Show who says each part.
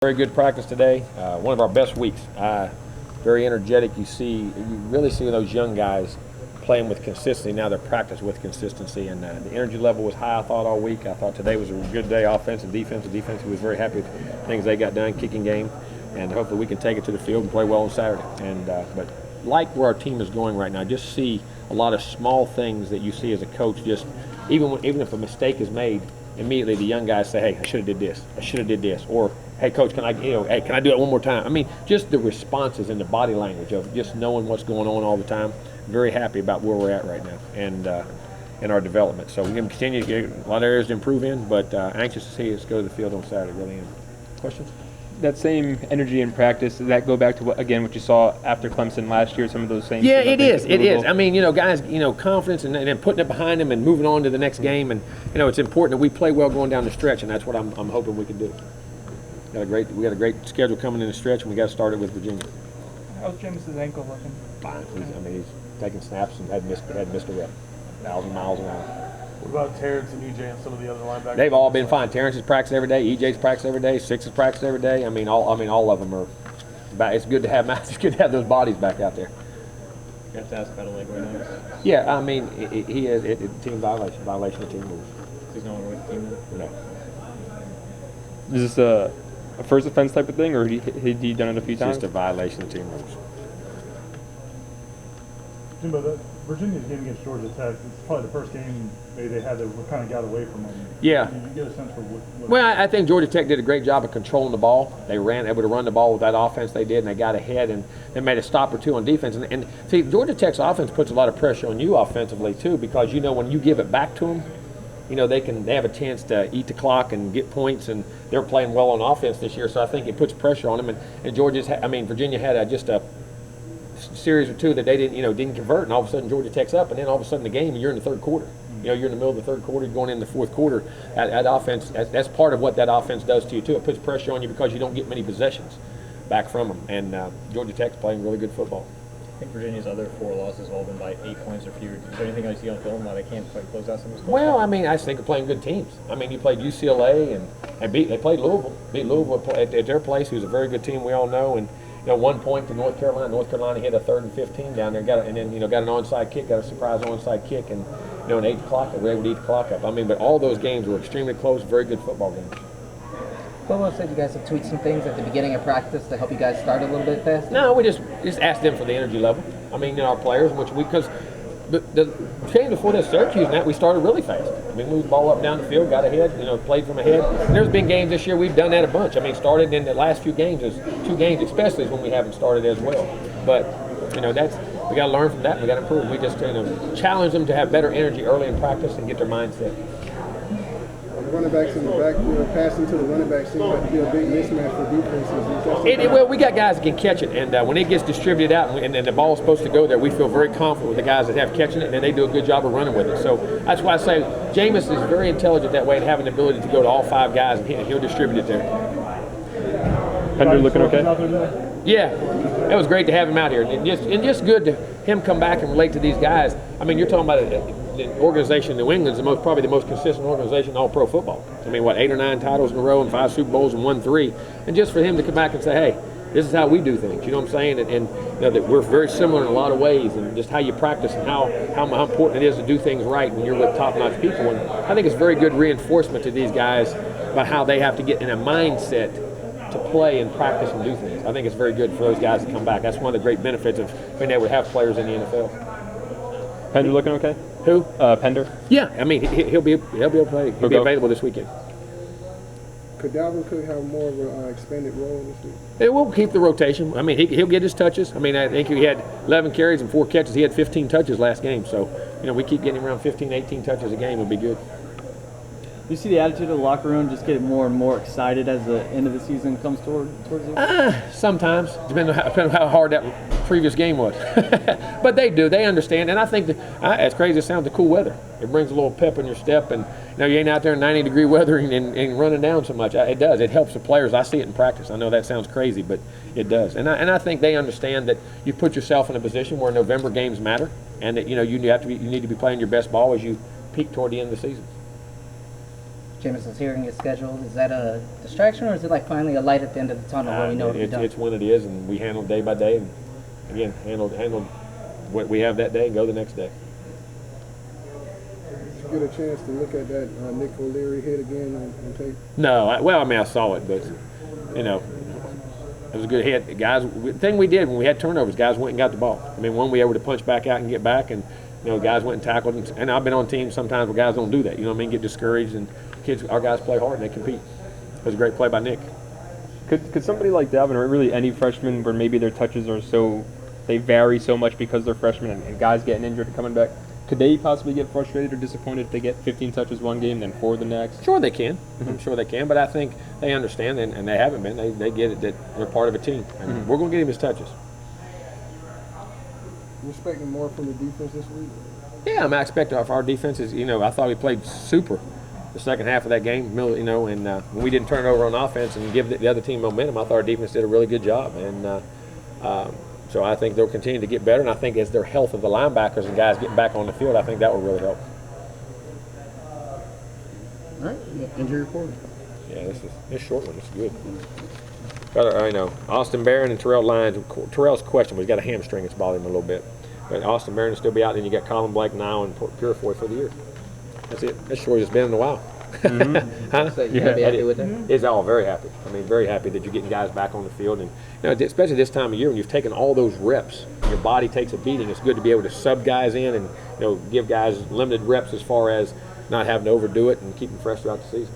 Speaker 1: Very good practice today. One of our best weeks. Very energetic. You really see those young guys playing with consistency. Now they're practicing with consistency, and the energy level was high, I thought, all week. I thought today was a good day, offense and defense. The defense was very happy with things they got done, kicking game, and hopefully we can take it to the field and play well on Saturday. But like where our team is going right now, just see a lot of small things that you see as a coach. Just even if a mistake is made, immediately the young guys say, "Hey, I should have did this. I should have did this," or "Hey, coach, can I do it one more time?" I mean, just the responses and the body language of just knowing what's going on all the time. Very happy about where we're at right now and in our development. So we're going to continue to get a lot of areas to improve in, but anxious to see us go to the field on Saturday. Really am. Questions?
Speaker 2: That same energy in practice, does that go back to what you saw after Clemson last year, some of those things?
Speaker 1: Yeah, it is. It is. I mean, guys, confidence and then putting it behind them and moving on to the next game. And, it's important that we play well going down the stretch, and that's what I'm hoping we can do. We got a great schedule coming in the stretch, and we got to start it with Virginia.
Speaker 3: How's James's ankle looking?
Speaker 1: Fine. He's taking snaps and had missed a rep, 1,000 miles an hour.
Speaker 4: What about Terrence and EJ and some of the other linebackers?
Speaker 1: They've all been fine. Terrence is practicing every day. EJ's practicing every day. Six is practicing every day. All of them are. It's good to have. It's good to have those bodies back out there.
Speaker 5: You have to ask about a leg right now.
Speaker 1: Yeah, he is team violation of team rules.
Speaker 5: He's no longer with the team now?
Speaker 1: No.
Speaker 2: Is this a first offense type of thing, or had he done it a few times?
Speaker 1: Just a violation of team rules.
Speaker 4: Jimbo, Virginia's game against Georgia Tech, it's probably the first game they had that kind of got away from them.
Speaker 1: Yeah.
Speaker 4: You get a sense for what
Speaker 1: Well, I think Georgia Tech did a great job of controlling the ball. They able to run the ball with that offense they did, and they got ahead, and they made a stop or two on defense. And see, Georgia Tech's offense puts a lot of pressure on you offensively, too, because, when you give it back to them, they have a chance to eat the clock and get points, and they're playing well on offense this year, so I think it puts pressure on them. And Virginia had just a series or two that they didn't convert, and all of a sudden Georgia Tech's up, and then all of a sudden the game, and you're in the third quarter. You're in the middle of the third quarter, going in the fourth quarter. That offense, that's part of what that offense does to you too. It puts pressure on you because you don't get many possessions back from them, and Georgia Tech's playing really good football.
Speaker 5: I think Virginia's other 4 losses have all been by 8 points or fewer. Is there anything I see on film why they can't quite close out some of those?
Speaker 1: Well, I just think they're playing good teams. You played UCLA and they played Louisville. Beat Louisville at their place, who's a very good team we all know. And 1 point to North Carolina. North Carolina hit a 3rd and 15 down there, got an onside kick, got a surprise onside kick, and an 8 o'clock. They were able to eat the clock up. But all those games were extremely close, very good football games.
Speaker 6: Bobo said you guys have tweaked some things at the beginning of practice to help you guys start a little bit faster?
Speaker 1: No, we just asked them for the energy level. Our players, because the game before this, Syracuse, we started really fast. We moved the ball up and down the field, got ahead, played from ahead. And there's been games this year we've done that a bunch. Started in the last few games, there's 2 games especially is when we haven't started as well. But, we got to learn from that and we got to improve. We just challenge them to have better energy early in practice and get their mindset.
Speaker 7: The running backs in the backfield, passing to the running backs seems like to be a big mismatch for defenses.
Speaker 1: Well, we got guys that can catch it, and when it gets distributed out and the ball's supposed to go there, we feel very confident with the guys that have catching it, and they do a good job of running with it. So that's why I say Jameis is very intelligent that way and having the ability to go to all 5 guys, and he'll distribute it there.
Speaker 2: Pender looking okay?
Speaker 1: Yeah, it was great to have him out here, and just good to him come back and relate to these guys. You're talking about the organization in New England is probably the most consistent organization in all pro football. 8 or 9 titles in a row and 5 Super Bowls and won 3. And just for him to come back and say, hey, this is how we do things, you know what I'm saying? And that we're very similar in a lot of ways, and just how you practice and how important it is to do things right when you're with top-notch people. And I think it's very good reinforcement to these guys about how they have to get in a mindset to play and practice and do things. I think it's very good for those guys to come back. That's one of the great benefits of being able to have players in the NFL.
Speaker 2: Pender looking okay?
Speaker 1: Who?
Speaker 2: Pender.
Speaker 1: Yeah, he'll be able to play. He'll be available this weekend.
Speaker 7: Could Dalvin Cook have more of an expanded role this week?
Speaker 1: It will keep the rotation. He'll get his touches. I think he had 11 carries and 4 catches. He had 15 touches last game. So, we keep getting around 15, 18 touches a game. It'll be good.
Speaker 8: Do you see the attitude of the locker room just getting more and more excited as the end of the season comes towards you?
Speaker 1: Sometimes, depending on how hard that previous game was. But they do. They understand. And I think that, as crazy as it sounds, the cool weather. It brings a little pep in your step. And you ain't out there in 90-degree weather and running down so much. It does. It helps the players. I see it in practice. I know that sounds crazy, but it does. And I think they understand that you put yourself in a position where November games matter, and that you need to be playing your best ball as you peak toward the end of the season.
Speaker 6: Jameis is hearing his schedule. Is that a distraction, or is it like finally a light at the end of the tunnel where we know it'll be done?
Speaker 1: It's when it is, and we handle it day by day. And again, handle what we have that day and go the next day.
Speaker 7: Did you get a chance to look at that Nick O'Leary hit again on tape?
Speaker 1: No, I saw it, but you know, it was a good hit. Guys, the thing we did when we had turnovers, guys went and got the ball. I mean, when we were able to punch back out and get back, and you know, guys went and tackled. And I've been on teams sometimes where guys don't do that. You know what I mean? Get discouraged, and our guys play hard and they compete. It was a great play by Nick.
Speaker 2: Could somebody like Dalvin, or really any freshman, where maybe their touches are they vary so much because they're freshmen and guys getting injured and coming back, could they possibly get frustrated or disappointed if they get 15 touches one game, then 4 the next?
Speaker 1: Sure they can. I'm sure they can, but I think they understand, and they haven't been. They get it that they're part of a team, and we're going to get him his touches.
Speaker 7: You expecting more from the defense this week?
Speaker 1: Yeah, I expect our defense is, you know, I thought we played super the second half of that game, you know, and when we didn't turn it over on offense and give the other team momentum, I thought our defense did a really good job. And so I think they'll continue to get better, and I think as their health of the linebackers and guys getting back on the field, I think that will really help.
Speaker 7: All right, injury report.
Speaker 1: Yeah, this short one is good. I know Austin Barron and Terrell Lyons. Terrell's questionable. He's got a hamstring that's bothering him a little bit. But Austin Barron will still be out. Then you got Colin Blake now and Purifoy for the year. That's it. That's short as it's been in a while. Huh?
Speaker 6: So you're gonna be happy with it?
Speaker 1: It's all very happy. I mean, very happy that you're getting guys back on the field, and you know, especially this time of year when you've taken all those reps, your body takes a beating. It's good to be able to sub guys in and give guys limited reps as far as not having to overdo it and keep them fresh throughout the season.